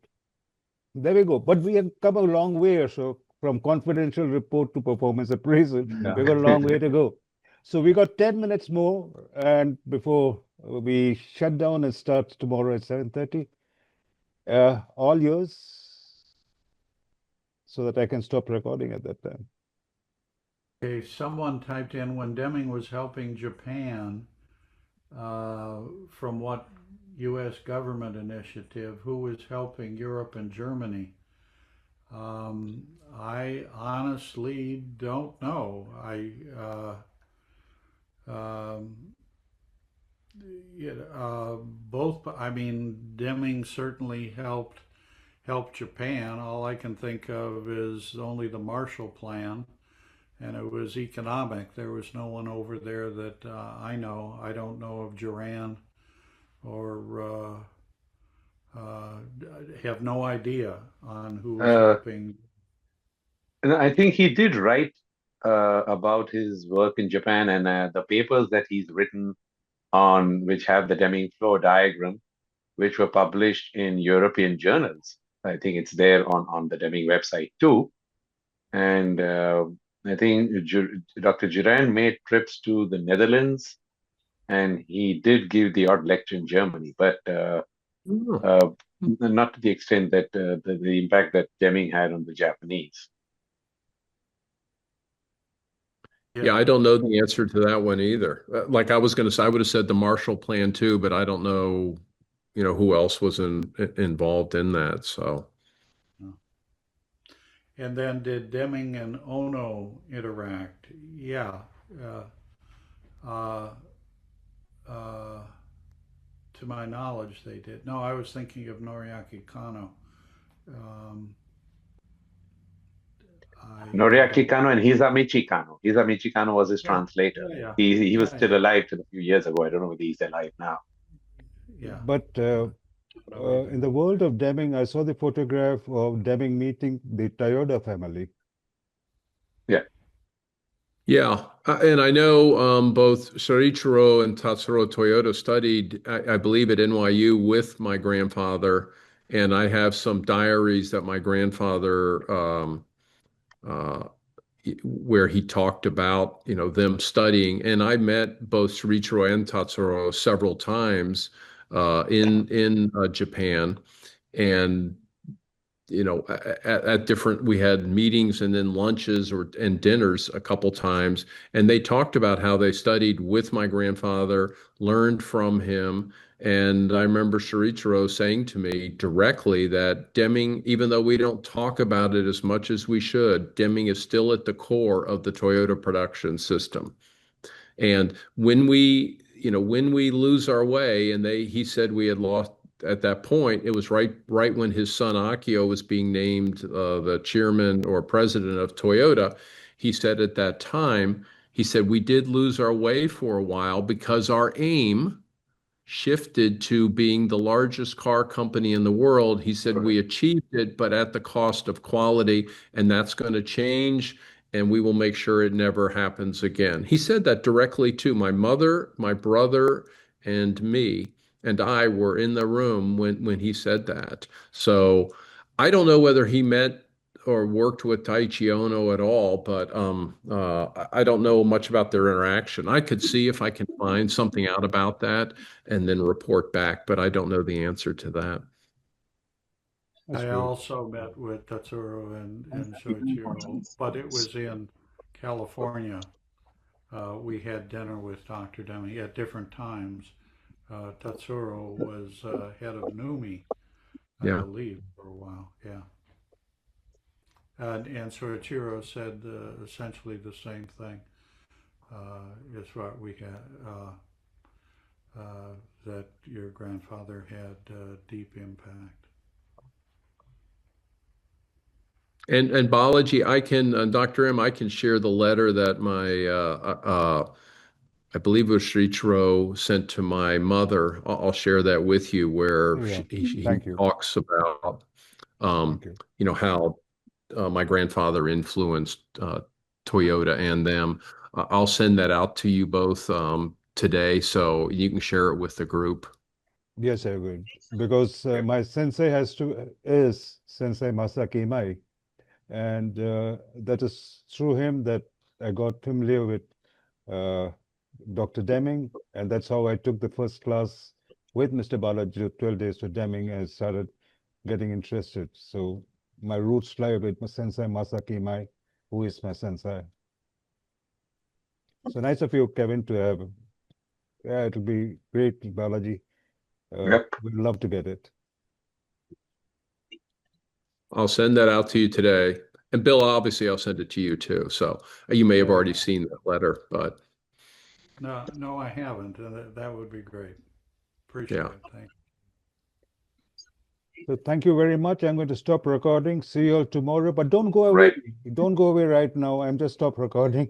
There we go. But we have come a long way, so from confidential report to performance appraisal, Yeah. we've got a long way to go. So we got 10 minutes more, and before we shut down and start tomorrow at 7:30, all yours, so that I can stop recording at that time. Okay, someone typed in when Deming was helping Japan, from what U.S. government initiative, who was helping Europe and Germany? I honestly don't know. Both. I mean, Deming certainly helped Japan. All I can think of is only the Marshall Plan, and it was economic. There was no one over there that I know. I don't know of Duran or have no idea on who was helping. And I think he did write about his work in Japan, and the papers that he's written on, which have the Deming flow diagram, which were published in European journals. I think it's there on the Deming website too. And I think Dr. Duran made trips to the Netherlands, and he did give the odd lecture in Germany, but not to the extent that the impact that Deming had on the Japanese. Yeah, I don't know the answer to that one either. Like I was going to say, I would have said the Marshall Plan too, but I don't know, who else was involved in that. So, And then did Deming and Ono interact? Yeah. To my knowledge, they did. No, I was thinking of Noriaki Kano. Noriaki Kano and Hisamichi Kano. Hisamichi Kano was his translator. Yeah. He was still alive till a few years ago. I don't know whether he's alive now. Yeah. But in the world of Deming, I saw the photograph of Deming meeting the Toyota family. Yeah. Yeah, and I know both Soichiro and Tatsuro Toyota studied, I believe, at NYU with my grandfather, and I have some diaries that my grandfather, where he talked about, them studying. And I met both Soichiro and Tatsuro several times in Japan, and at different, we had meetings and then lunches and dinners a couple times, and they talked about how they studied with my grandfather, learned from him. And I remember Soichiro saying to me directly that Deming, even though we don't talk about it as much as we should, Deming is still at the core of the Toyota production system. And when we lose our way, and he said we had lost at that point, it was right when his son Akio was being named the chairman or president of Toyota. He said at that time, we did lose our way for a while because our aim shifted to being the largest car company in the world. He said we achieved it, but at the cost of quality, and that's going to change, and we will make sure it never happens again. He said that directly to my mother, my brother, and me. And I were in the room when he said that. So I don't know whether he met or worked with Taiichi Ono at all, but I don't know much about their interaction. I could see if I can find something out about that and then report back, but I don't know the answer to that. I also met with Tatsuro and Soichiro, but it was in California. We had dinner with Dr. Deming at different times. Tatsuro was head of NUMI, I believe, for a while. Yeah. And Soichiro said essentially the same thing. Is what we had, that your grandfather had deep impact. And Balaji, I can, Dr. M, I can share the letter that I believe it was Srichro sent to my mother. I'll share that with you, where Yeah, he thank you. talks about, Thank you. how my grandfather influenced Toyota and them. I'll send that out to you both today, so you can share it with the group. Yes, I would. Because my sensei is Sensei Masaki Mai. And that is through him that I got familiar with Dr. Deming. And that's how I took the first class with Mr. Balaji, 12 days to Deming, and started getting interested. So my roots lie with my sensei Masaki Mai, who is my sensei. So nice of you, Kevin, to have. Yeah, it'll be great, Balaji. Yep. We'd love to get it. I'll send that out to you today. And Bill, obviously, I'll send it to you too. So you may have already seen that letter, but No, I haven't, and that would be great. Appreciate Yeah. it. Thank you. So thank you very much. I'm going to stop recording. See you all tomorrow, but don't go away. Right. Don't go away right now. I'm just stop recording.